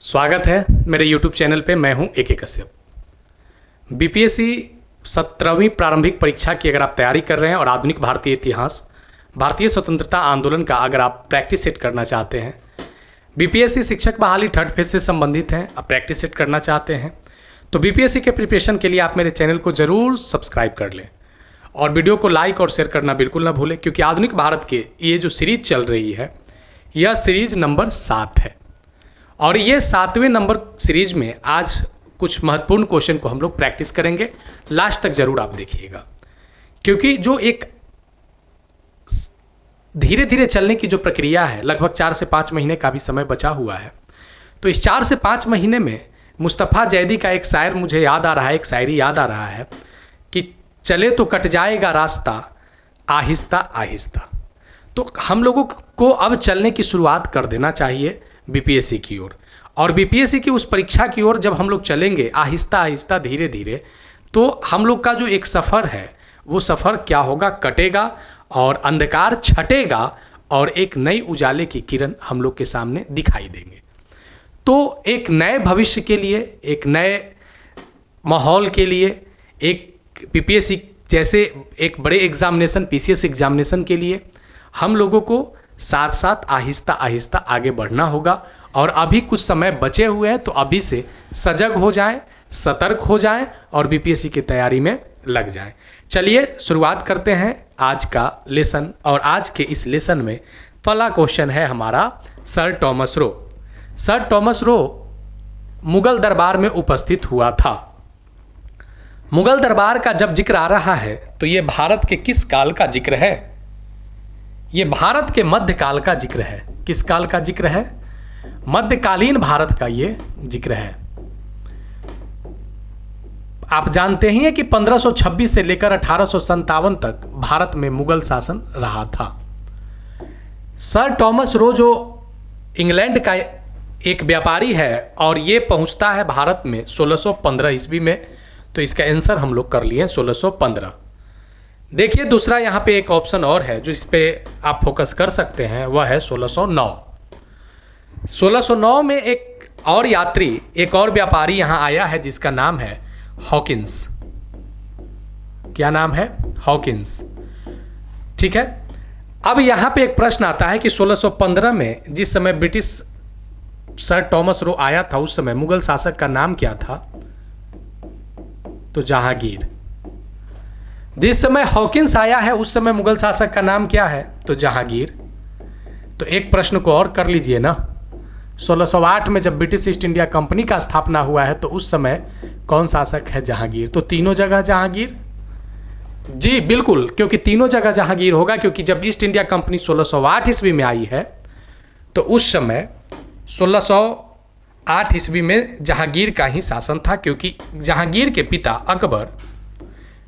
स्वागत है मेरे YouTube चैनल पे। मैं हूं AK कश्यप। बीपीएससी 17वीं प्रारंभिक परीक्षा की अगर आप तैयारी कर रहे हैं और आधुनिक भारतीय इतिहास, भारतीय स्वतंत्रता आंदोलन का अगर आप प्रैक्टिस सेट करना चाहते हैं, बीपीएससी शिक्षक बहाली थर्ड फेज से संबंधित हैं, आप प्रैक्टिस सेट करना चाहते हैं, तो बीपीएससी के प्रिपरेशन के लिए आप मेरे चैनल को ज़रूर सब्सक्राइब कर लें और वीडियो को लाइक और शेयर करना बिल्कुल ना भूलें, क्योंकि आधुनिक भारत के ये जो सीरीज चल रही है यह सीरीज नंबर 7 है और ये 7वें नंबर सीरीज में आज कुछ महत्वपूर्ण क्वेश्चन को हम लोग प्रैक्टिस करेंगे। लास्ट तक जरूर आप देखिएगा, क्योंकि जो एक धीरे धीरे चलने की जो प्रक्रिया है, लगभग 4 से 5 महीने का भी समय बचा हुआ है, तो इस 4 से 5 महीने में मुस्तफ़ा जैदी का एक शायर मुझे याद आ रहा है, एक शायरी याद आ रहा है कि चले तो कट जाएगा रास्ता आहिस्ता आहिस्ता। तो हम लोगों को अब चलने की शुरुआत कर देना चाहिए बीपीएससी की ओर, और बीपीएससी की उस परीक्षा की ओर जब हम लोग चलेंगे आहिस्ता आहिस्ता धीरे धीरे, तो हम लोग का जो एक सफ़र है वो सफ़र क्या होगा, कटेगा और अंधकार छटेगा और एक नई उजाले की किरण हम लोग के सामने दिखाई देंगे। तो एक नए भविष्य के लिए, एक नए माहौल के लिए, एक बीपीएससी जैसे एक बड़े एग्जामिनेशन, पीसीएस एग्जामिनेशन के लिए हम लोगों को साथ साथ आहिस्ता आहिस्ता आगे बढ़ना होगा। और अभी कुछ समय बचे हुए हैं, तो अभी से सजग हो जाएं, सतर्क हो जाएं और बीपीएससी की तैयारी में लग जाएं। चलिए शुरुआत करते हैं आज का लेसन। और आज के इस लेसन में पहला क्वेश्चन है हमारा, sir Thomas Roe. Sir Thomas Roe Mughal दरबार में उपस्थित हुआ था। मुगल दरबार का जब जिक्र आ रहा है तो ये भारत के किस काल का जिक्र है? ये भारत के मध्यकाल का जिक्र है। किस काल का जिक्र है? मध्यकालीन भारत का ये जिक्र है। आप जानते ही हैं कि 1526 से लेकर 1857 तक भारत में मुगल शासन रहा था। सर टॉमस रो जो इंग्लैंड का एक व्यापारी है और ये पहुंचता है भारत में 1615 ईस्वी में, तो इसका आंसर हम लोग कर लिए 1615। देखिए दूसरा यहाँ पे एक ऑप्शन और है जो इस पे आप फोकस कर सकते हैं, वह है 1609। 1609 में एक और यात्री, एक और व्यापारी यहाँ आया है जिसका नाम है हॉकिंस। क्या नाम है? हॉकिंस। ठीक है। अब यहाँ पे एक प्रश्न आता है कि 1615 में जिस समय ब्रिटिश सर टॉमस रो आया था, उस समय मुगल शासक का नाम क्या था? तो जहांगीर। जिस समय हॉकिंस आया है उस समय मुगल शासक का नाम क्या है? तो जहांगीर। तो एक प्रश्न को और कर लीजिए ना, 1608 में जब ब्रिटिश ईस्ट इंडिया कंपनी का स्थापना हुआ है तो उस समय कौन शासक है? जहांगीर। तो तीनों जगह जहांगीर। जी बिल्कुल, क्योंकि तीनों जगह जहांगीर होगा, क्योंकि जब ईस्ट इंडिया कंपनी 1608 ईस्वी में आई है तो उस समय 1608 ईस्वी में जहांगीर का ही शासन था, क्योंकि जहांगीर के पिता अकबर,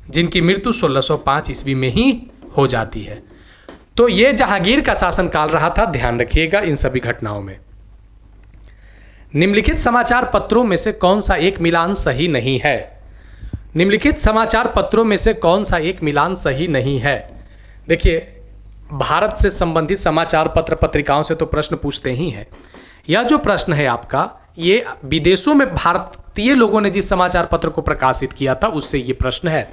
जिनकी मृत्यु 1605 ईस्वी में ही हो जाती है, तो ये जहांगीर का शासनकाल रहा था। ध्यान रखिएगा इन सभी घटनाओं में। निम्नलिखित समाचार पत्रों में से कौन सा एक मिलान सही नहीं है? निम्नलिखित समाचार पत्रों में से कौन सा एक मिलान सही नहीं है? देखिए, भारत से संबंधित समाचार पत्र पत्रिकाओं से तो प्रश्न पूछते ही हैं। यह जो प्रश्न है आपका, ये विदेशों में भारतीय लोगों ने जिस समाचार पत्र को प्रकाशित किया था उससे ये प्रश्न है।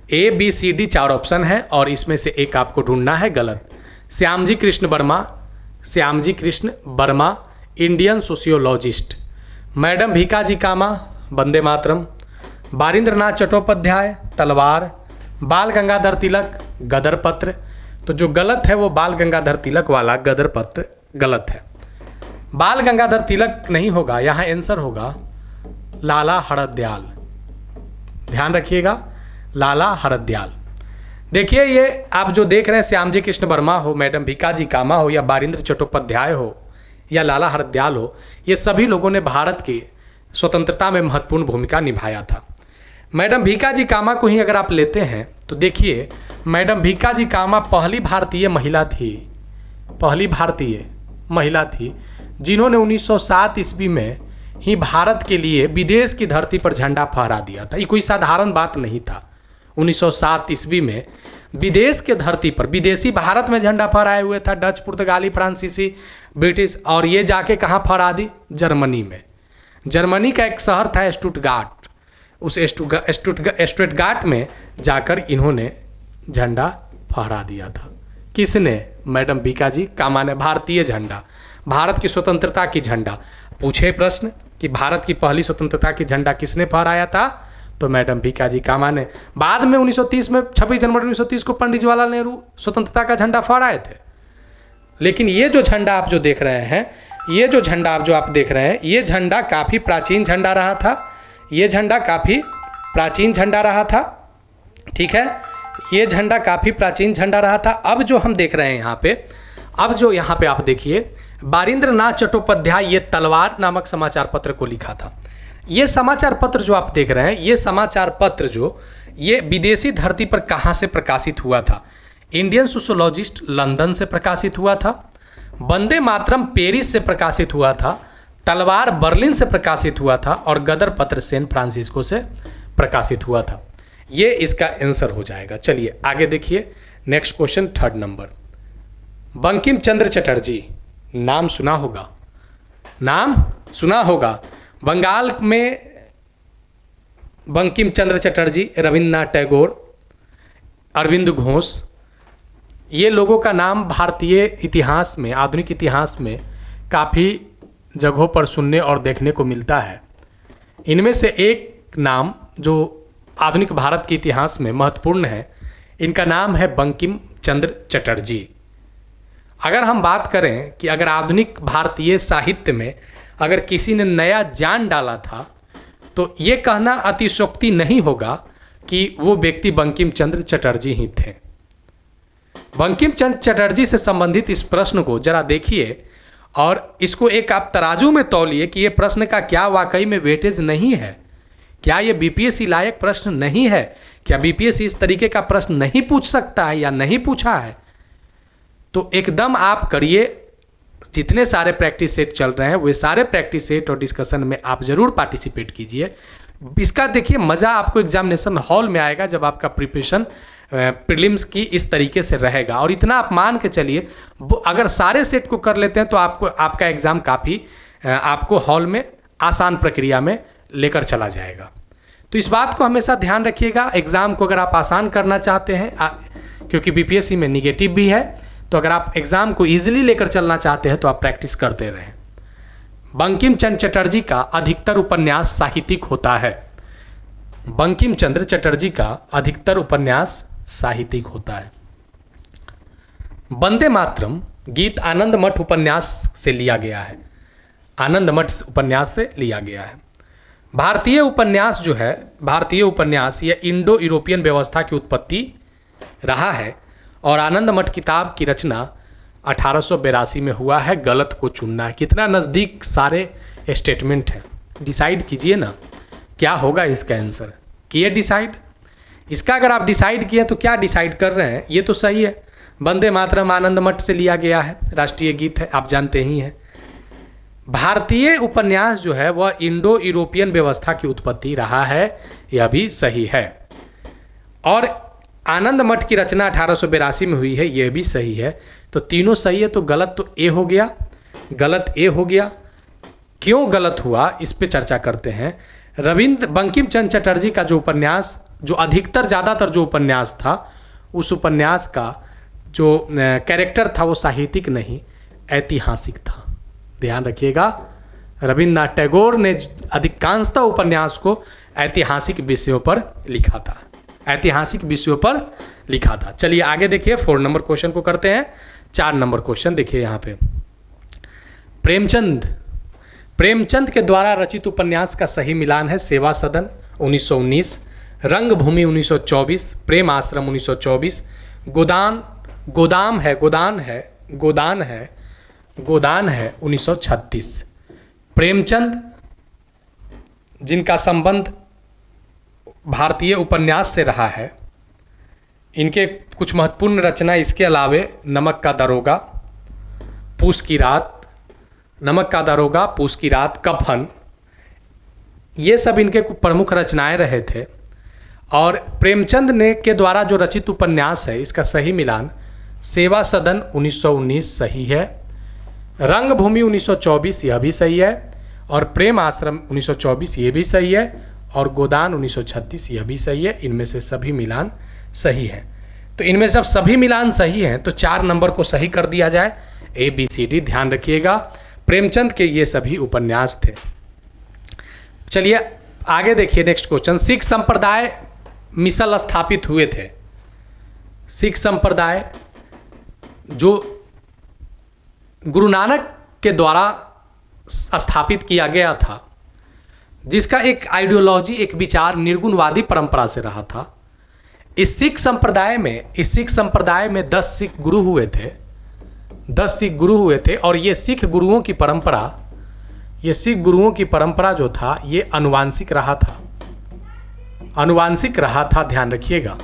A, B, C, D 4 option है और इसमें से एक आपको ढूंढना है गलत। Shyamji Krishna Varma Indian sociologist, madam Bhikaji Cama Vande Mataram, Barindranath Chattopadhyay Talwar, Bal Gangadhar Tilak गदर पत्र। तो जो गलत है वो बाल गंगाधर तिलक वाला गदर पत्र गलत है। बाल गंगाधर तिलक नहीं होगा, यहाँ आंसर होगा लाला हरदयाल। ध्यान रखिएगा, लाला हरदयाल। देखिए, ये आप जो देख रहे हैं, श्यामजी कृष्ण वर्मा हो, मैडम भीकाजी कामा हो, या बारिंद्र चट्टोपाध्याय हो, या लाला हरदयाल हो, ये सभी लोगों ने भारत की स्वतंत्रता में महत्वपूर्ण भूमिका निभाया था। मैडम भीकाजी कामा को ही अगर आप लेते हैं तो देखिए, मैडम भीकाजी कामा पहली भारतीय महिला थी जिन्होंने 1907 ईस्वी में ही भारत के लिए विदेश की धरती पर झंडा फहरा दिया था। ये कोई साधारण बात नहीं था। 1907 ईस्वी में विदेश के धरती पर, विदेशी भारत में झंडा फहराए हुए था, डच, पुर्तगाली, फ्रांसीसी ब्रिटिश, और ये जाके कहाँ फहरा दी? जर्मनी में। जर्मनी का एक शहर था स्टुटगार्ट, उस स्टुटगार्ट में जाकर इन्होंने झंडा फहरा दिया था। किसने? मैडम बीकाजी कामा ने। भारतीय झंडा, भारत की स्वतंत्रता की झंडा। पूछे प्रश्न कि भारत की पहली स्वतंत्रता की झंडा किसने फहराया था? तो मैडम बीकाजी कामा ने। बाद में 1930 में 26 जनवरी 1930 को पंडित जवाहरलाल नेहरू स्वतंत्रता का झंडा फहराए थे। लेकिन ये जो झंडा आप जो देख रहे हैं, ये जो झंडा आप जो आप देख रहे हैं, ये झंडा काफ़ी प्राचीन झंडा रहा था। ये झंडा काफ़ी प्राचीन झंडा रहा था, ठीक है, ये झंडा काफ़ी प्राचीन झंडा रहा था। अब जो हम देख रहे हैं यहाँ पे, अब जो यहाँ पे आप देखिए, बारिंद्रनाथ चट्टोपाध्याय ये तलवार नामक समाचार पत्र को लिखा था। ये समाचार पत्र जो आप देख रहे हैं, ये समाचार पत्र जो ये विदेशी धरती पर कहाँ से प्रकाशित हुआ था? इंडियन सोशोलॉजिस्ट लंदन से प्रकाशित हुआ था, वंदे मातरम पेरिस से प्रकाशित हुआ था, तलवार बर्लिन से प्रकाशित हुआ था, और गदर पत्र सैन फ्रांसिस्को से प्रकाशित हुआ था। ये इसका आंसर हो जाएगा। चलिए आगे देखिए, next question 3rd number. Bankim Chandra Chatterjee, नाम सुना होगा, नाम सुना होगा। बंगाल में बंकिम चंद्र चटर्जी, रविन्द्रनाथ टैगोर, अरविंद घोष, ये लोगों का नाम भारतीय इतिहास में, आधुनिक इतिहास में काफ़ी जगहों पर सुनने और देखने को मिलता है। इनमें से एक नाम जो आधुनिक भारत के इतिहास में महत्वपूर्ण है, इनका नाम है बंकिम चंद्र चटर्जी। अगर हम बात करें कि अगर आधुनिक भारतीय साहित्य में अगर किसी ने नया जान डाला था, तो ये कहना अतिशयोक्ति नहीं होगा कि वो व्यक्ति बंकिम चंद्र चटर्जी ही थे। बंकिम चंद्र चटर्जी से संबंधित इस प्रश्न को जरा देखिए और इसको एक आप तराजू में तौलिए कि ये प्रश्न का क्या वाकई में वेटेज नहीं है, क्या ये बीपीएससी लायक प्रश्न नहीं है, क्या बीपीएससी इस तरीके का प्रश्न नहीं पूछ सकता है या नहीं पूछा है। तो एकदम आप करिए, जितने सारे प्रैक्टिस सेट चल रहे हैं वे सारे प्रैक्टिस सेट और डिस्कशन में आप जरूर पार्टिसिपेट कीजिए। इसका देखिए मज़ा आपको एग्जामिनेशन हॉल में आएगा जब आपका प्रिपरेशन प्रीलिम्स की इस तरीके से रहेगा। और इतना आप मान के चलिए, अगर सारे सेट को कर लेते हैं तो आपको आपका एग्ज़ाम काफ़ी आपको हॉल में आसान प्रक्रिया में लेकर चला जाएगा। तो इस बात को हमेशा ध्यान रखिएगा। एग्ज़ाम को अगर आप आसान करना चाहते हैं, क्योंकि बीपीएससी में निगेटिव भी है, तो अगर आप एग्ज़ाम को ईजिली लेकर चलना चाहते हैं तो आप प्रैक्टिस करते रहें। बंकिम चंद्र चटर्जी का अधिकतर उपन्यास साहित्यिक होता है। बंकिम चंद्र चटर्जी का अधिकतर उपन्यास साहित्यिक होता है। वंदे मातरम गीत आनंद मठ उपन्यास से लिया गया है, आनंद मठ उपन्यास से लिया गया है। भारतीय उपन्यास जो है, भारतीय उपन्यास यह इंडो यूरोपियन व्यवस्था की उत्पत्ति रहा है और आनंद मठ किताब की रचना 1882 में हुआ है। गलत को चुनना है। कितना नज़दीक सारे स्टेटमेंट हैं, डिसाइड कीजिए ना क्या होगा इसका आंसर। किए डिसाइड, इसका अगर आप डिसाइड किए तो क्या डिसाइड कर रहे हैं, ये तो सही है। वंदे मातरम आनंद मठ से लिया गया है, राष्ट्रीय गीत है, आप जानते ही हैं। भारतीय उपन्यास जो है वह इंडो यूरोपियन व्यवस्था की उत्पत्ति रहा है, यह भी सही है। और आनंद मठ की रचना 1882 में हुई है, यह भी सही है। तो तीनों सही है, तो गलत तो ए हो गया, गलत ए हो गया। क्यों गलत हुआ इस पे चर्चा करते हैं। बंकिम चंद्र चटर्जी का जो उपन्यास, जो अधिकतर ज़्यादातर जो उपन्यास था, उस उपन्यास का जो कैरेक्टर था वो साहित्यिक नहीं ऐतिहासिक था। ध्यान रखिएगा, रविन्द्रनाथ टैगोर ने अधिकांशतः उपन्यास को ऐतिहासिक विषयों पर लिखा था, ऐतिहासिक विषयों पर लिखा था। चलिए आगे देखिए, 4 नंबर क्वेश्चन को करते हैं। 4 नंबर क्वेश्चन देखिए यहाँ पे। प्रेमचंद के द्वारा रचित उपन्यास का सही मिलान है सेवा सदन 1919, रंगभूमि 1924, प्रेम आश्रम 1924, गोदान है 1936। प्रेमचंद जिनका संबंध भारतीय उपन्यास से रहा है, इनके कुछ महत्वपूर्ण रचना इसके अलावे नमक का दारोगा, पूस की रात, कफन, ये सब इनके प्रमुख रचनाएं रहे थे। और प्रेमचंद ने के द्वारा जो रचित उपन्यास है, इसका सही मिलान सेवा सदन 1919 सही है। रंगभूमि 1924 यह भी सही है, और प्रेम आश्रम 1924 ये भी सही है, और गोदान 1936 यह भी सही है। इनमें से सभी मिलान सही हैं। तो इनमें जब सभी मिलान सही हैं तो 4 नंबर को सही कर दिया जाए। ABCD ध्यान रखिएगा। प्रेमचंद के ये सभी उपन्यास थे। चलिए आगे देखिए नेक्स्ट क्वेश्चन। सिख संप्रदाय मिसल स्थापित हुए थे। सिख संप्रदाय जो गुरु नानक के द्वारा स्थापित किया गया था, जिसका एक आइडियोलॉजी, एक विचार निर्गुणवादी परंपरा से रहा था। इस सिख संप्रदाय में 10 सिख गुरु हुए थे। 10 सिख गुरु हुए थे, और ये सिख गुरुओं की परंपरा जो था ये अनुवांशिक रहा था। ध्यान रखिएगा।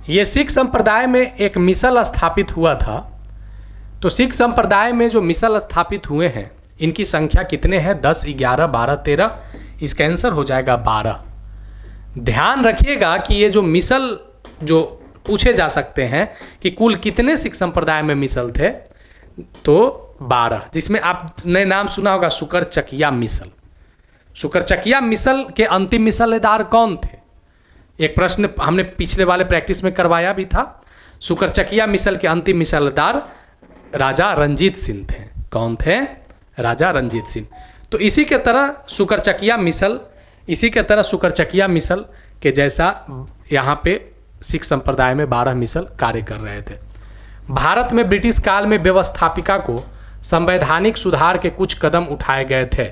ये सिख संप्रदाय में एक मिसल स्थापित हुआ था। तो सिख संप्रदाय में जो मिसल स्थापित हुए हैं इनकी संख्या कितने हैं? 10, 11, 12, 13। इसका आंसर हो जाएगा 12। ध्यान रखिएगा कि ये जो मिसल जो पूछे जा सकते हैं कि कुल कितने सिख संप्रदाय में मिसल थे, तो 12, जिसमें आपने नाम सुना होगा शुकरचकिया मिसल। शुकरचकिया मिसल के अंतिम मिसलेदार कौन थे? एक प्रश्न हमने पिछले वाले प्रैक्टिस में करवाया भी था। शुकरचकिया मिसल के अंतिम मिसलेदार राजा रंजीत सिंह थे। कौन थे? राजा रंजीत सिंह। तो इसी के तरह शुकरचकिया मिसल के जैसा यहाँ पे सिख संप्रदाय में 12 मिसल कार्य कर रहे थे। भारत में ब्रिटिश काल में व्यवस्थापिका को संवैधानिक सुधार के कुछ कदम उठाए गए थे।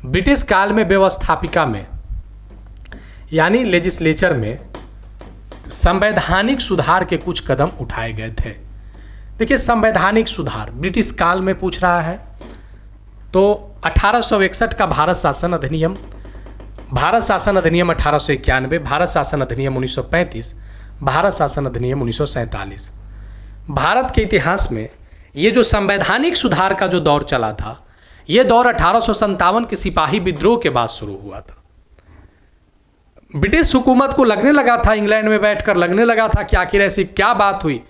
ब्रिटिश काल में व्यवस्थापिका में यानी लेजिस्लेचर में संवैधानिक सुधार के कुछ कदम उठाए गए थे। देखिए संवैधानिक सुधार ब्रिटिश काल में पूछ रहा है, तो 1861 का भारत शासन अधिनियम 1891, भारत शासन अधिनियम 1935, भारत शासन अधिनियम 1947। भारत के इतिहास में ये जो संवैधानिक सुधार का जो दौर चला था, ये दौर 1857 के सिपाही विद्रोह के बाद शुरू हुआ था। ब्रिटिश हुकूमत को लगने लगा था, इंग्लैंड में बैठकर लगने लगा था कि आखिर ऐसी क्या बात हुई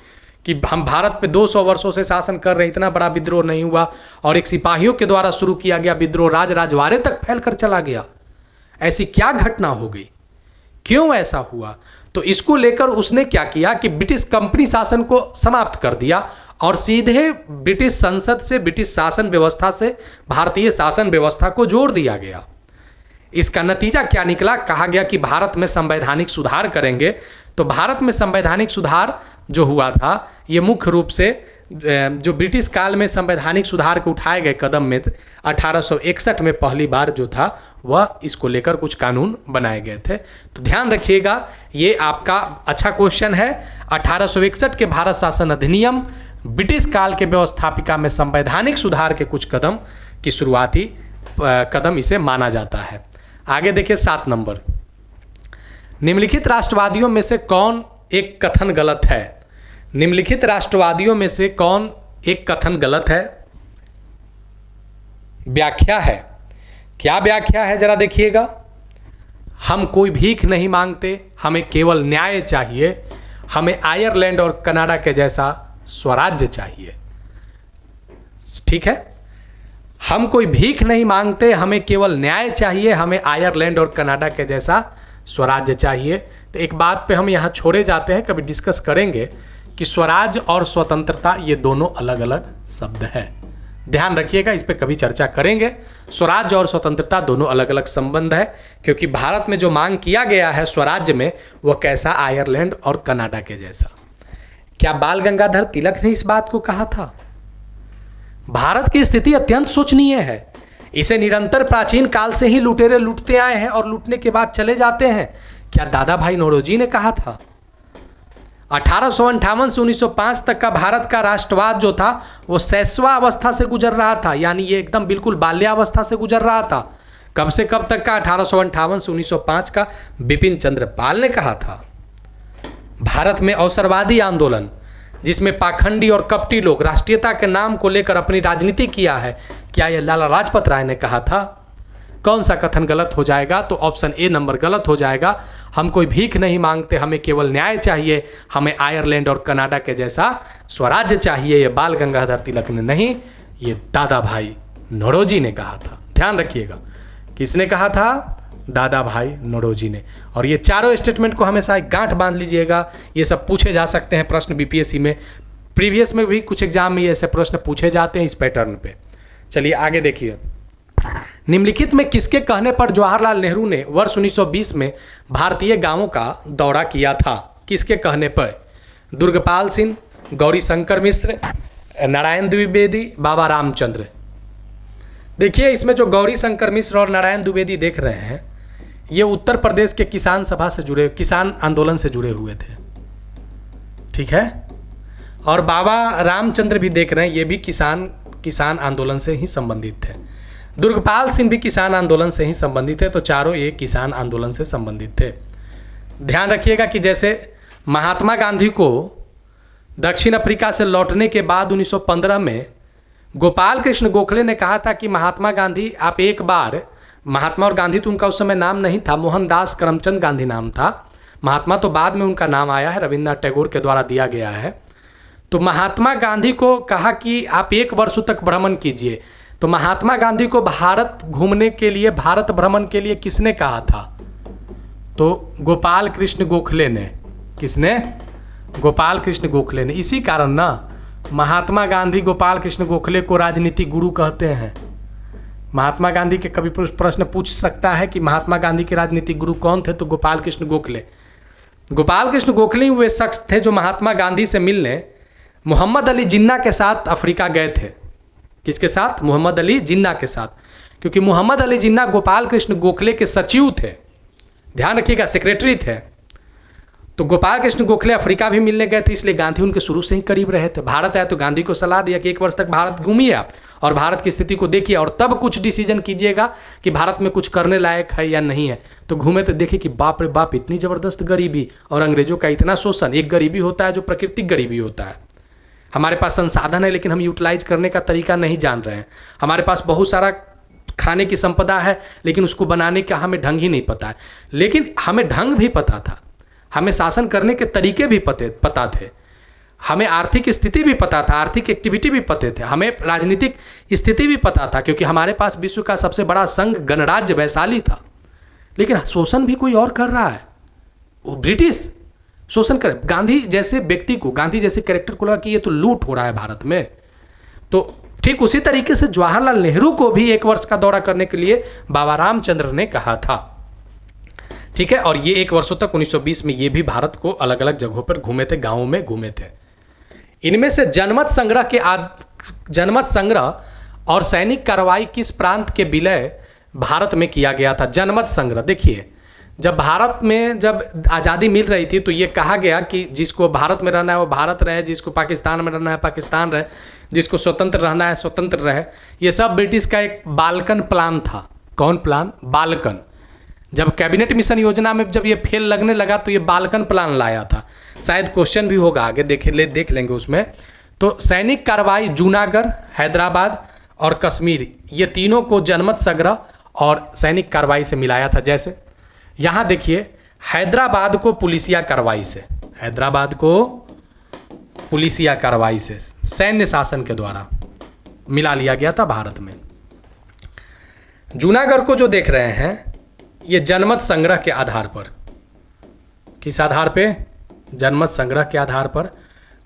कि हम भारत पे 200 वर्षों से शासन कर रहे हैं, इतना बड़ा विद्रोह नहीं हुआ, और एक सिपाहियों के द्वारा शुरू किया गया विद्रोह राजवाड़े तक फैलकर चला गया। ऐसी क्या घटना हो गई, क्यों ऐसा हुआ? तो इसको लेकर उसने क्या किया कि ब्रिटिश कंपनी शासन को समाप्त कर दिया और सीधे ब्रिटिश संसद से, ब्रिटिश शासन व्यवस्था से भारतीय शासन व्यवस्था को जोड़ दिया गया। इसका नतीजा क्या निकला? कहा गया कि भारत में संवैधानिक सुधार करेंगे। तो भारत में संवैधानिक सुधार जो हुआ था, ये मुख्य रूप से जो ब्रिटिश काल में संवैधानिक सुधार के उठाए गए कदम में 1861 में पहली बार जो था वह इसको लेकर कुछ कानून बनाए गए थे। तो ध्यान रखिएगा, ये आपका अच्छा क्वेश्चन है। 1861 के भारत शासन अधिनियम ब्रिटिश काल के व्यवस्थापिका में संवैधानिक सुधार के कुछ कदम की शुरुआती कदम इसे माना जाता है। आगे देखिए 7 नंबर। निम्नलिखित राष्ट्रवादियों में से कौन एक कथन गलत है? निम्नलिखित राष्ट्रवादियों में से कौन एक कथन गलत है? व्याख्या है। क्या व्याख्या है जरा देखिएगा। हम कोई भीख नहीं मांगते, हमें केवल न्याय चाहिए, हमें आयरलैंड और कनाडा के जैसा स्वराज्य चाहिए। ठीक है, हम कोई भीख नहीं मांगते, हमें केवल न्याय चाहिए, हमें आयरलैंड और कनाडा के जैसा स्वराज्य चाहिए। तो एक बात पे हम यहाँ छोड़े जाते हैं, कभी डिस्कस करेंगे कि स्वराज और स्वतंत्रता ये दोनों अलग अलग शब्द है। ध्यान रखिएगा, इस पे कभी चर्चा करेंगे। स्वराज और स्वतंत्रता दोनों अलग अलग संबंध है, क्योंकि भारत में जो मांग किया गया है स्वराज्य में वह कैसा? आयरलैंड और कनाडा के जैसा। क्या बाल गंगाधर तिलक ने इस बात को कहा था? भारत की स्थिति अत्यंत शोचनीय है। इसे निरंतर प्राचीन काल से ही लुटेरे लूटते आए हैं और लूटने के बाद चले जाते हैं। क्या दादा भाई नौरोजी ने कहा था? 1858 से 1905 तक का भारत का राष्ट्रवाद जो था वो शैशवा अवस्था से गुजर रहा था, यानी ये एकदम बिल्कुल बाल्यावस्था से गुजर रहा था। कब से कब तक का? 1858 से 1905 का बिपिन चंद्र पाल ने कहा था। भारत में अवसरवादी आंदोलन, जिसमें पाखंडी और कपटी लोग राष्ट्रीयता के नाम को लेकर अपनी राजनीति किया है, क्या यह लाला लाजपत राय ने कहा था? कौन सा कथन गलत हो जाएगा? तो ऑप्शन ए नंबर गलत हो जाएगा। हम कोई भीख नहीं मांगते, हमें केवल न्याय चाहिए, हमें आयरलैंड और कनाडा के जैसा स्वराज्य चाहिए, ये बाल गंगाधर तिलक ने नहीं ये दादा भाई नौरोजी ने कहा था। ध्यान रखिएगा, किसने कहा था? दादा भाई नौरोजी ने। और ये चारों स्टेटमेंट को हमेशा एक गांठ बांध लीजिएगा, ये सब पूछे जा सकते हैं प्रश्न बीपीएससी में। प्रीवियस में भी कुछ एग्जाम में ऐसे प्रश्न पूछे जाते हैं इस पैटर्न पे। चलिए आगे देखिए, निम्नलिखित में किसके कहने पर जवाहरलाल नेहरू ने वर्ष 1920 में भारतीय गांवों का दौरा किया था? किसके कहने पर? दुर्गपाल सिंह, गौरी शंकर मिश्र, नारायण द्विवेदी, बाबा रामचंद्र। देखिए इसमें जो गौरी शंकर मिश्र और नारायण द्विवेदी देख रहे हैं, ये उत्तर प्रदेश के किसान सभा से जुड़े, किसान आंदोलन से जुड़े हुए थे, ठीक है। और बाबा रामचंद्र भी देख रहे हैं, ये भी किसान आंदोलन से ही संबंधित थे। दुर्गपाल सिंह भी किसान आंदोलन से ही संबंधित है, तो चारों एक किसान आंदोलन से संबंधित थे। ध्यान रखिएगा कि जैसे महात्मा गांधी को दक्षिण अफ्रीका से लौटने के बाद 1915 में गोपाल कृष्ण गोखले ने कहा था कि महात्मा गांधी आप एक बार, महात्मा और गांधी तो उनका उस समय नाम नहीं था, मोहनदास करमचंद गांधी नाम था, महात्मा तो बाद में उनका नाम आया है, रविन्द्रनाथ टैगोर के द्वारा दिया गया है। तो महात्मा गांधी को कहा कि आप 1 वर्ष तक भ्रमण कीजिए। तो महात्मा गांधी को भारत घूमने के लिए, भारत भ्रमण के लिए किसने कहा था? तो गोपाल कृष्ण गोखले ने। किसने? गोपाल कृष्ण गोखले ने। इसी कारण ना महात्मा गांधी गोपाल कृष्ण गोखले को राजनीतिक गुरु कहते हैं। महात्मा गांधी के कभी प्रश्न पूछ सकता है कि महात्मा गांधी के राजनीतिक गुरु कौन थे? तो गोपाल कृष्ण गोखले। गोपाल कृष्ण गोखले वे शख्स थे जो महात्मा गांधी से मिलने मोहम्मद अली जिन्ना के साथ अफ्रीका गए थे। किसके साथ? मोहम्मद अली जिन्ना के साथ, क्योंकि मोहम्मद अली जिन्ना गोपाल कृष्ण गोखले के सचिव थे। ध्यान रखिएगा, सेक्रेटरी थे। तो गोपाल कृष्ण गोखले अफ्रीका भी मिलने गए थे, इसलिए गांधी उनके शुरू से ही करीब रहे थे। भारत आए तो गांधी को सलाह दिया कि 1 वर्ष तक भारत घूमिए आप और भारत की स्थिति को देखिए और तब कुछ डिसीजन कीजिएगा कि भारत में कुछ करने लायक है या नहीं है। तो घूमे तो देखिए कि बाप रे बाप, इतनी ज़बरदस्त गरीबी और अंग्रेजों का इतना शोषण। एक गरीबी होता है जो प्राकृतिक गरीबी होता है, हमारे पास संसाधन है लेकिन हम यूटिलाइज करने का तरीका नहीं जान रहे हैं। हमारे पास बहुत सारा खाने की संपदा है लेकिन उसको बनाने का हमें ढंग ही नहीं पता है। लेकिन हमें ढंग भी पता था, हमें शासन करने के तरीके भी पता थे, हमें आर्थिक स्थिति भी पता था, आर्थिक एक्टिविटी भी पते थे, हमें राजनीतिक स्थिति भी पता था, क्योंकि हमारे पास विश्व का सबसे बड़ा संघ गणराज्य वैशाली था। लेकिन शोषण भी कोई और कर रहा है, वो ब्रिटिश शोषण करे। गांधी जैसे व्यक्ति को, गांधी जैसे कैरेक्टर को लगा कि ये तो लूट हो रहा है भारत में। तो ठीक उसी तरीके से जवाहरलाल नेहरू को भी 1 वर्ष का दौरा करने के लिए बाबा रामचंद्र ने कहा था, ठीक है। और ये 1 वर्षों तक 1920 में ये भी भारत को अलग अलग जगहों पर घूमे थे, गांवों में घूमे थे। इनमें से जनमत संग्रह और सैनिक कार्रवाई किस प्रांत के विलय भारत में किया गया था? जनमत संग्रह, देखिए जब भारत में जब आज़ादी मिल रही थी तो ये कहा गया कि जिसको भारत में रहना है वो भारत रहे, जिसको पाकिस्तान में रहना है पाकिस्तान रहे, जिसको स्वतंत्र रहना है स्वतंत्र रहे। ये सब ब्रिटिश का एक बाल्कन प्लान था। कौन प्लान? बाल्कन। जब कैबिनेट मिशन योजना में जब ये फेल लगने लगा तो ये बाल्कन प्लान लाया था। शायद क्वेश्चन भी होगा आगे, देख लेंगे उसमें। तो सैनिक कार्रवाई जूनागढ़, हैदराबाद और कश्मीर, ये तीनों को जनमत संग्रह और सैनिक कार्रवाई से मिलाया था। जैसे यहाँ देखिए, हैदराबाद को पुलिसिया कार्रवाई से, हैदराबाद को पुलिसिया कार्रवाई से सैन्य शासन के द्वारा मिला लिया गया था भारत में। जूनागढ़ को जो देख रहे हैं ये जनमत संग्रह के आधार पर, किस आधार पे? जनमत संग्रह के आधार पर।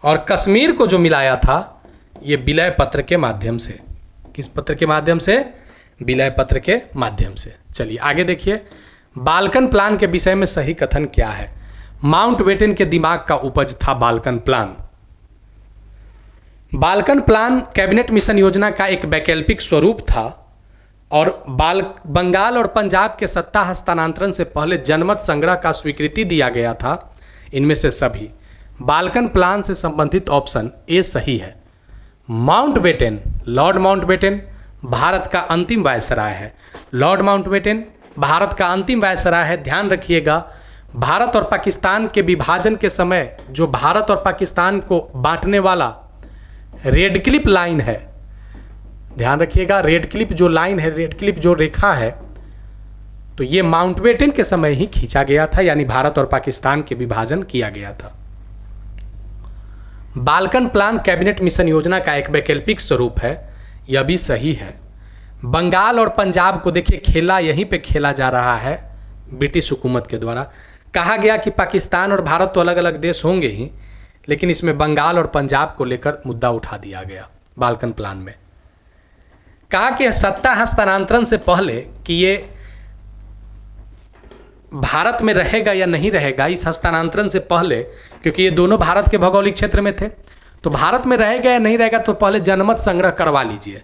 और कश्मीर को जो मिलाया था ये विलय पत्र के माध्यम से। किस पत्र के माध्यम से? विलय पत्र के माध्यम से। चलिए आगे देखिए, बाल्कन प्लान के विषय में सही कथन क्या है? माउंटबेटन के दिमाग का उपज था Balkan plan. Balkan plan cabinet mission योजना का एक वैकल्पिक स्वरूप था और बंगाल और पंजाब के सत्ता हस्तांतरण से पहले जनमत संग्रह का स्वीकृति दिया गया था। इनमें से सभी बाल्कन प्लान से संबंधित ऑप्शन ए सही है। माउंटबेटन, लॉर्ड माउंटबेटन भारत का अंतिम वायसराय है। लॉर्ड माउंटबेटन भारत का अंतिम वायसराय है। ध्यान रखिएगा, भारत और पाकिस्तान के विभाजन के समय जो भारत और पाकिस्तान को बांटने वाला रेड क्लिप लाइन है, ध्यान रखिएगा, रेड क्लिप जो लाइन है, रेड क्लिप जो रेखा है, तो ये माउंटबेटन के समय ही खींचा गया था, यानी भारत और पाकिस्तान के विभाजन किया गया था। बाल्कन प्लान कैबिनेट मिशन योजना का एक वैकल्पिक स्वरूप है। यह भी सही है। बंगाल और पंजाब को देखिए खेला यहीं पे खेला जा रहा है ब्रिटिश हुकूमत के द्वारा। कहा गया कि पाकिस्तान और भारत तो अलग अलग देश होंगे ही, लेकिन इसमें बंगाल और पंजाब को लेकर मुद्दा उठा दिया गया बाल्कन प्लान में। कहा कि सत्ता हस्तांतरण से पहले कि ये भारत में रहेगा या नहीं रहेगा, इस हस्तांतरण से पहले, क्योंकि ये दोनों भारत के भौगोलिक क्षेत्र में थे, तो भारत में रहेगा या नहीं रहेगा तो पहले जनमत संग्रह करवा लीजिए।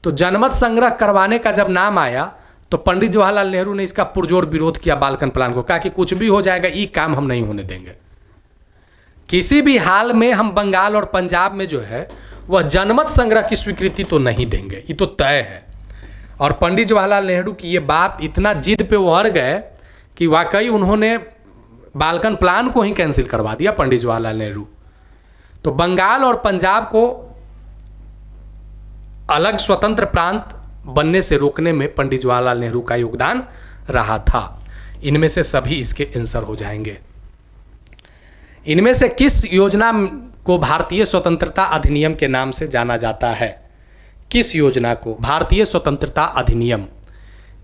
तो जनमत संग्रह करवाने का जब नाम आया तो पंडित जवाहरलाल नेहरू ने इसका पुरजोर विरोध किया बाल्कन प्लान को। कहा कि कुछ भी हो जाएगा, ये काम हम नहीं होने देंगे। किसी भी हाल में हम बंगाल और पंजाब में जो है वह जनमत संग्रह की स्वीकृति तो नहीं देंगे, ये तो तय है। और पंडित जवाहरलाल नेहरू की ये बात इतना जिद पे वो अड़ गए कि वाकई उन्होंने बाल्कन प्लान को ही कैंसिल करवा दिया पंडित जवाहरलाल नेहरू। तो बंगाल और पंजाब को अलग स्वतंत्र प्रांत बनने से रोकने में पंडित जवाहरलाल नेहरू का योगदान रहा था। इनमें से सभी इसके आंसर हो जाएंगे। इनमें से किस योजना को भारतीय स्वतंत्रता अधिनियम के नाम से जाना जाता है? किस योजना को? भारतीय स्वतंत्रता अधिनियम।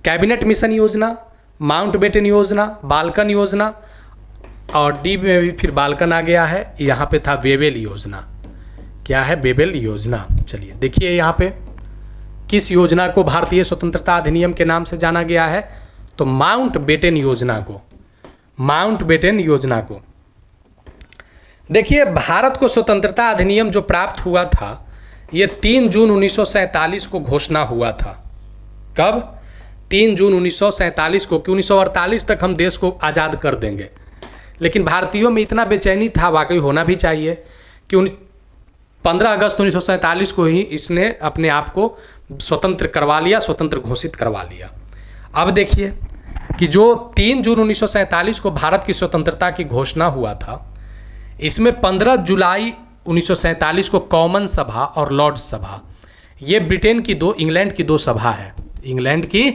कैबिनेट मिशन योजना, माउंटबेटन योजना, बाल्कन योजना, और डी में भी फिर बाल्कन आ गया है। यहाँ पे था वेवेल योजना। क्या है? वेवेल योजना। चलिए देखिए यहाँ पे किस योजना को भारतीय स्वतंत्रता अधिनियम के नाम से जाना गया है, तो माउंटबेटन योजना को। माउंटबेटन योजना को देखिए, भारत को स्वतंत्रता अधिनियम जो प्राप्त हुआ था ये 3 जून 1947 को घोषणा हुआ था। कब? 3 जून 1947 को, कि 1948 तक हम देश को आज़ाद कर देंगे। लेकिन भारतीयों में इतना बेचैनी था, वाकई होना भी चाहिए, कि 15 अगस्त 1947 को ही इसने अपने आप को स्वतंत्र करवा लिया, स्वतंत्र घोषित करवा लिया। अब देखिए कि जो 3 जून 1947 को भारत की स्वतंत्रता की घोषणा हुआ था, इसमें 15 जुलाई 1947 को कॉमन सभा और लॉर्ड्स सभा, ये ब्रिटेन की दो, इंग्लैंड की 2 सभा है। इंग्लैंड की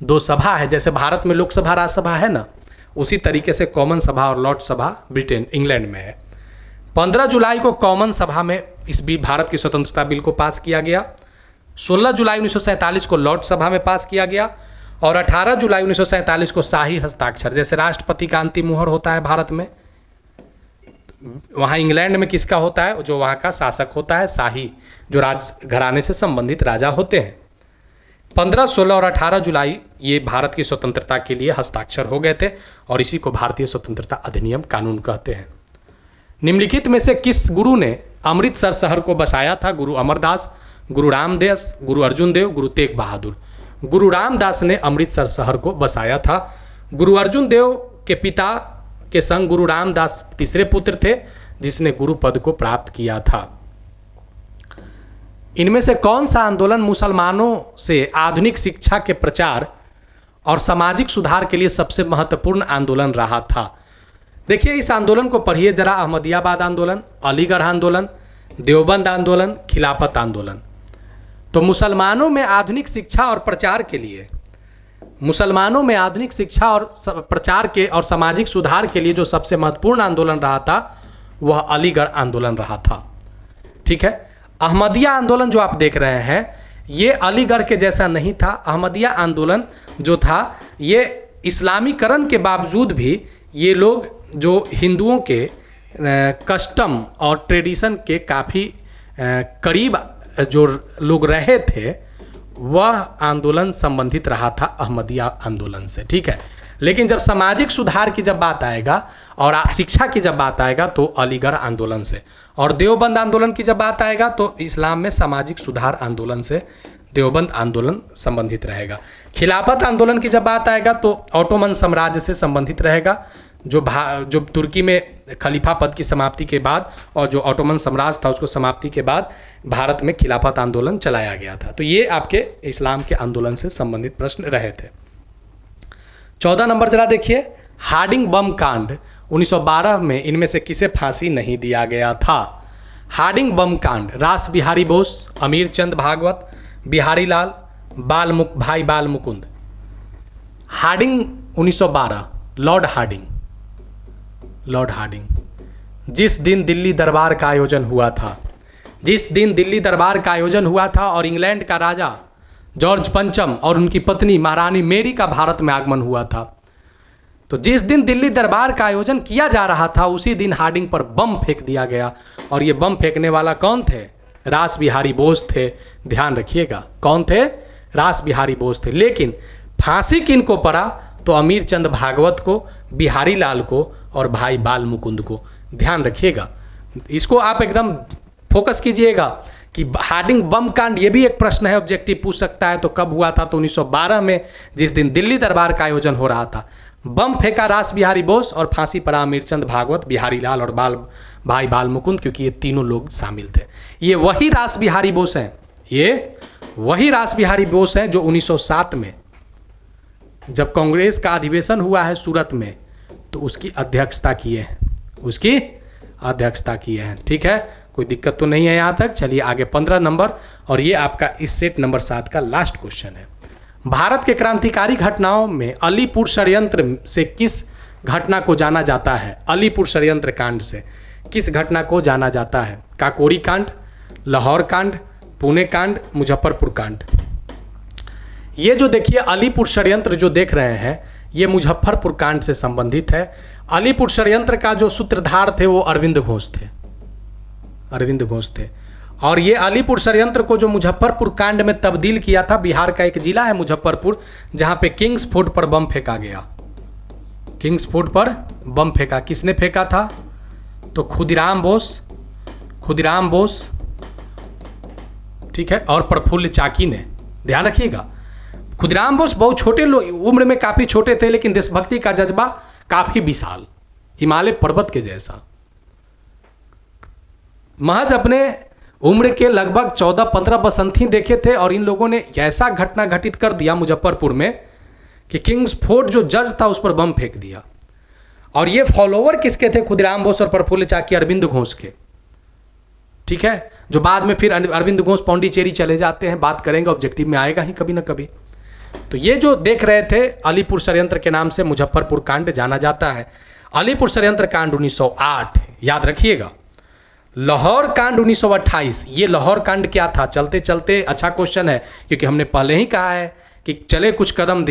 2 सभा है, जैसे भारत में लोकसभा राज्यसभा है ना, उसी तरीके से कॉमन सभा और लॉर्ड सभा ब्रिटेन इंग्लैंड में है। 15 जुलाई को कॉमन सभा में इस भी भारत की स्वतंत्रता बिल को पास किया गया। 16 जुलाई 1947 को लॉर्ड सभा में पास किया गया, और 18 जुलाई 1947 को शाही हस्ताक्षर, जैसे राष्ट्रपति का अंतिम मुहर होता है भारत में, वहाँ इंग्लैंड में किसका होता है? जो वहाँ का शासक होता है, शाही, जो राज घराने से संबंधित राजा होते हैं। 15, 16 और 18 जुलाई ये भारत की स्वतंत्रता के लिए हस्ताक्षर हो गए थे, और इसी को भारतीय स्वतंत्रता अधिनियम कानून कहते हैं। निम्नलिखित में से किस गुरु ने अमृतसर शहर को बसाया था? गुरु अमरदास, गुरु रामदास, गुरु अर्जुन देव, गुरु तेग बहादुर। गुरु रामदास ने अमृतसर शहर को बसाया था। गुरु अर्जुन देव के पिता के संग गुरु रामदास तीसरे पुत्र थे जिसने गुरु पद को प्राप्त किया था। इनमें से कौन सा आंदोलन मुसलमानों से आधुनिक शिक्षा के प्रचार और सामाजिक सुधार के लिए सबसे महत्वपूर्ण आंदोलन रहा था? देखिए इस आंदोलन को पढ़िए जरा। अहमदियाबाद आंदोलन, अलीगढ़ आंदोलन, देवबंद आंदोलन, खिलाफत आंदोलन। तो मुसलमानों में आधुनिक शिक्षा और प्रचार के लिए, मुसलमानों में आधुनिक शिक्षा और प्रचार के और सामाजिक सुधार के लिए जो सबसे महत्वपूर्ण आंदोलन रहा था वह अलीगढ़ आंदोलन रहा था। ठीक है। अहमदिया आंदोलन जो आप देख रहे हैं ये अलीगढ़ के जैसा नहीं था। अहमदिया आंदोलन जो था ये इस्लामीकरण के बावजूद भी ये लोग जो हिंदुओं के कस्टम और ट्रेडिशन के काफ़ी करीब जो लोग रहे थे वह आंदोलन संबंधित रहा था अहमदिया आंदोलन से। ठीक है। लेकिन जब सामाजिक सुधार की जब बात आएगा और शिक्षा की जब बात आएगा तो अलीगढ़ आंदोलन से, और देवबंद आंदोलन की जब बात आएगा तो इस्लाम में सामाजिक सुधार आंदोलन से देवबंद आंदोलन संबंधित रहेगा। खिलाफत आंदोलन की जब बात आएगा तो ऑटोमन साम्राज्य से संबंधित रहेगा, जो तुर्की में खलीफा पद की समाप्ति के बाद और जो ऑटोमन साम्राज्य था उसको समाप्ति के बाद भारत में खिलाफत आंदोलन चलाया गया था। तो ये आपके इस्लाम के आंदोलन से संबंधित प्रश्न रहे थे। 14 नंबर जरा देखिए। हार्डिंग बम कांड 1912 में इनमें से किसे फांसी नहीं दिया गया था? हार्डिंग बम कांड, रास बिहारी बोस, अमीर चंद भागवत, बिहारी लाल, भाई बाल मुकुंद। हार्डिंग 1912, लॉर्ड हार्डिंग जिस दिन दिल्ली दरबार का आयोजन हुआ था जिस दिन दिल्ली दरबार का आयोजन हुआ था और इंग्लैंड का राजा जॉर्ज पंचम और उनकी पत्नी महारानी मेरी का भारत में आगमन हुआ था। तो जिस दिन दिल्ली दरबार का आयोजन किया जा रहा था उसी दिन हार्डिंग पर बम फेंक दिया गया। और ये बम फेंकने वाला कौन थे? रास बिहारी बोस थे। ध्यान रखिएगा, कौन थे? रास बिहारी बोस थे। लेकिन फांसी किनको पड़ा? तो अमीर चंद भागवत को, बिहारी लाल को और भाई बाल मुकुंद को। ध्यान रखिएगा, इसको आप एकदम फोकस कीजिएगा कि हार्डिंग बम कांड, ये भी एक प्रश्न है, ऑब्जेक्टिव पूछ सकता है। तो कब हुआ था? तो 1912 में, जिस दिन दिल्ली दरबार का आयोजन हो रहा था। बम फेंका रास बिहारी बोस और फांसी पड़ा अमीरचंद भागवत, बिहारी लाल और भाई बाल मुकुंद, क्योंकि ये तीनों लोग शामिल थे। ये वही रास बिहारी बोस हैं, ये वही रास बिहारी बोस हैं जो 1907 में जब कांग्रेस का अधिवेशन हुआ है सूरत में, तो उसकी अध्यक्षता किए हैं, उसकी अध्यक्षता किए हैं। ठीक है, कोई दिक्कत तो नहीं है यहाँ तक। चलिए आगे 15 नंबर, और ये आपका इस सेट नंबर 7 का लास्ट क्वेश्चन है। भारत के क्रांतिकारी घटनाओं में अलीपुर षड्यंत्र से किस घटना को जाना जाता है? अलीपुर षड्यंत्र कांड से किस घटना को जाना जाता है? काकोरी कांड, लाहौर कांड, पुणे कांड, मुजफ्फरपुर कांड। ये जो देखिए अलीपुर षड्यंत्र जो देख रहे हैं, ये मुजफ्फरपुर कांड से संबंधित है। अलीपुर षड्यंत्र का जो सूत्रधार थे वो अरविंद घोष थे, अरविंद घोष थे। और ये अलीपुर षड्यंत्र को जो मुजफ्फरपुर कांड में तब्दील किया था, बिहार का एक जिला है मुजफ्फरपुर, जहां पे किंग्स फोर्ट पर बम फेंका गया। किंग्स फोर्ट पर बम फेंका, किसने फेंका था? तो खुदीराम बोस, खुदीराम बोस, ठीक है, और प्रफुल्ल चाकी ने। ध्यान रखिएगा, खुदीराम बोस बहुत छोटे उम्र में काफी छोटे थे, लेकिन देशभक्ति का जज्बा काफी विशाल, हिमालय पर्वत के जैसा। महज अपने उम्र के लगभग 14-15 बसंती देखे थे, और इन लोगों ने ऐसा घटना घटित कर दिया मुजफ्फरपुर में कि किंग्स फोर्ट जो जज था उस पर बम फेंक दिया। और ये फॉलोवर किसके थे? खुदीराम बोस और प्रफुल्ल चाकी, अरविंद घोष के। ठीक है, जो बाद में फिर अरविंद घोष पौंडीचेरी चले जाते हैं, बात करेंगे, ऑब्जेक्टिव में आएगा ही कभी ना कभी। तो ये जो देख रहे थे अलीपुर षड्यंत्र के नाम से मुजफ्फरपुर कांड जाना जाता है। अलीपुर षड्यंत्र कांड 1908, याद रखिएगा। लाहौर कांड 1928। ये लाहौर कांड क्या था? चलते चलते, अच्छा क्वेश्चन है, क्योंकि हमने पहले ही कहा है कि चले कुछ कदम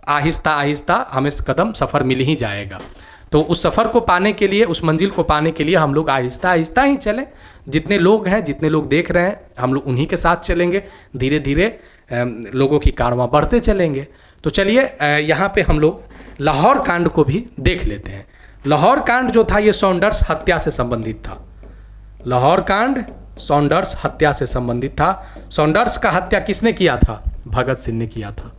आहिस्ता आहिस्ता, हमें कदम सफ़र मिल ही जाएगा। तो उस सफ़र को पाने के लिए, उस मंजिल को पाने के लिए हम लोग आहिस्ता आहिस्ता ही चलें। जितने लोग हैं, जितने लोग देख रहे हैं, हम लोग उन्हीं के साथ चलेंगे। धीरे धीरे लोगों की कारवां बढ़ते चलेंगे। तो चलिए यहाँ पे हम लोग लाहौर कांड को भी देख लेते हैं। लाहौर कांड जो था ये सॉन्डर्स हत्या से संबंधित था। लाहौर कांड सॉन्डर्स हत्या से संबंधित था। सॉन्डर्स का हत्या किसने किया था? भगत सिंह ने किया था।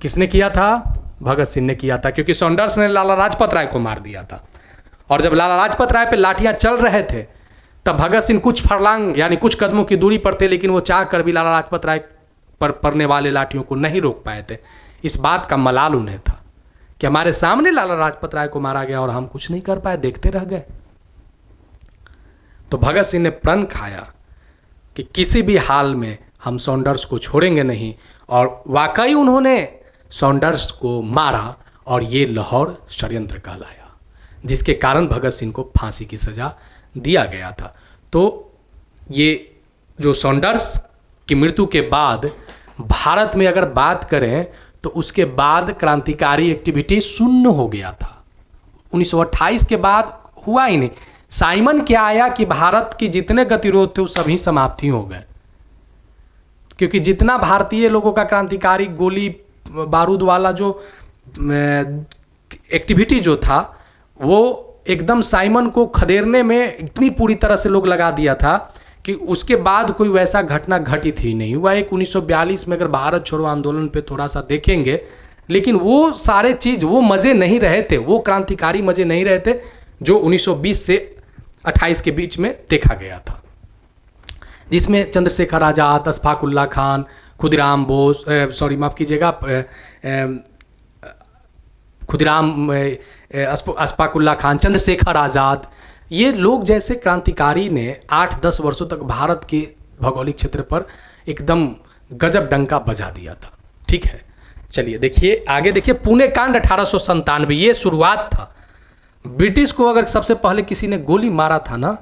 किसने किया था? भगत सिंह ने किया था, क्योंकि सॉन्डर्स ने लाला लाजपत राय को मार दिया था। और जब लाला लाजपत राय पे लाठियां चल रहे थे, तब भगत सिंह कुछ फरलांग यानी कुछ कदमों की दूरी पर थे, लेकिन वो चाह कर भी लाला लाजपत राय पर पड़ने वाले लाठियों को नहीं रोक पाए थे। इस बात का मलाल उन्हें था कि हमारे सामने लाला लाजपत राय को मारा गया और हम कुछ नहीं कर पाए, देखते रह गए। तो भगत सिंह ने प्रण खाया कि किसी भी हाल में हम सॉन्डर्स को छोड़ेंगे नहीं, और वाकई उन्होंने सॉन्डर्स को मारा, और ये लाहौर षड्यंत्र कहलाया, जिसके कारण भगत सिंह को फांसी की सजा दिया गया था। तो ये जो सॉन्डर्स की मृत्यु के बाद भारत में अगर बात करें तो उसके बाद क्रांतिकारी एक्टिविटी शून्य हो गया था। 1928 के बाद हुआ ही नहीं। साइमन क्या आया कि भारत की जितने गतिरोध थे वो सभी समाप्ति हो गए, क्योंकि जितना भारतीय लोगों का क्रांतिकारी गोली बारूद वाला जो एक्टिविटी जो था, वो एकदम साइमन को खदेड़ने में इतनी पूरी तरह से लोग लगा दिया था कि उसके बाद कोई वैसा घटना घटित ही नहीं हुआ। एक 1942 में अगर भारत छोड़ो आंदोलन पे थोड़ा सा देखेंगे, लेकिन वो सारे चीज़, वो मज़े नहीं रहे थे, वो क्रांतिकारी मज़े नहीं रहे थे जो 1920 से 28 के बीच में देखा गया था, जिसमें चंद्रशेखर आज़ाद, अशफाक उल्लाह खान, खुदीराम बोस, सॉरी माफ़ कीजिएगा, खुदीराम, अशफाक उल्लाह खान, चंद्रशेखर आज़ाद, ये लोग जैसे क्रांतिकारी ने 8-10 वर्षों तक भारत के भौगोलिक क्षेत्र पर एकदम गजब डंका बजा दिया था। ठीक है, चलिए देखिए आगे, देखिए पुणे कांड 1897, ये शुरुआत था। ब्रिटिश को अगर सबसे पहले किसी ने गोली मारा था ना,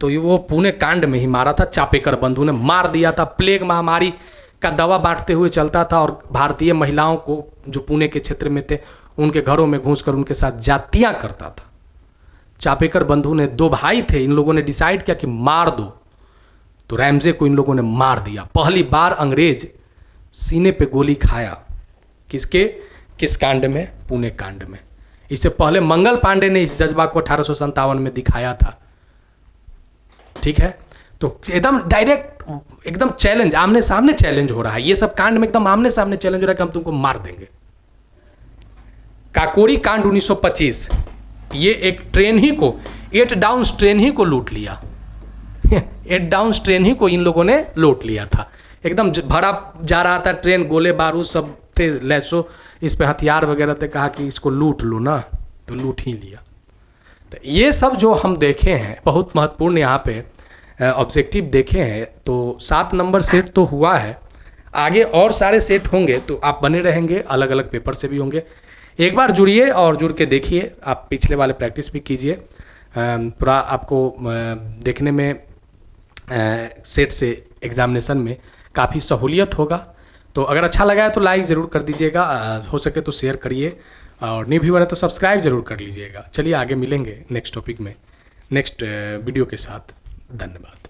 तो ये वो पुणे कांड में ही मारा था, चापेकर बंधु ने मार दिया था। प्लेग महामारी का दवा बांटते हुए चलता था और भारतीय महिलाओं को जो पुणे के क्षेत्र में थे उनके घरों में घुसकर उनके साथ जातियां करता था। चापेकर बंधु ने, 2 भाई थे, इन लोगों ने डिसाइड किया कि मार दो, तो रैमजे को इन लोगों ने मार दिया। पहली बार अंग्रेज सीने पे गोली खाया, किस कांड में? पुणे कांड में। इससे पहले मंगल पांडे ने इस जज्बा को 1857 में दिखाया था। ठीक है, तो एकदम डायरेक्ट, एकदम चैलेंज, आमने सामने चैलेंज हो रहा है। ये सब कांड में एकदम आमने सामने चैलेंज हो रहा है कि हम तुमको मार देंगे। काकोरी कांड 1925, ये एक ट्रेन ही को, 8 डाउन ट्रेन ही को लूट लिया। 8 डाउन ट्रेन ही को इन लोगों ने लूट लिया था। एकदम भरा जा रहा था ट्रेन, गोले बारूद सब थे, लैसो इस पे हथियार वगैरह थे, कहा कि इसको लूट लो ना, तो लूट ही लिया। तो ये सब जो हम देखे हैं बहुत महत्वपूर्ण यहाँ पे ऑब्जेक्टिव देखे हैं। तो 7 नंबर सेट तो हुआ है, आगे और सारे सेट होंगे, तो आप बने रहेंगे, अलग अलग पेपर से भी होंगे। एक बार जुड़िए और जुड़ के देखिए, आप पिछले वाले प्रैक्टिस भी कीजिए, पूरा आपको देखने में सेट से एग्जामिनेशन में काफ़ी सहूलियत होगा। तो अगर अच्छा लगा है तो लाइक ज़रूर कर दीजिएगा, हो सके तो शेयर करिए, और न्यू व्यूअर है तो सब्सक्राइब जरूर कर लीजिएगा। चलिए आगे मिलेंगे नेक्स्ट टॉपिक में, नेक्स्ट वीडियो के साथ। धन्यवाद।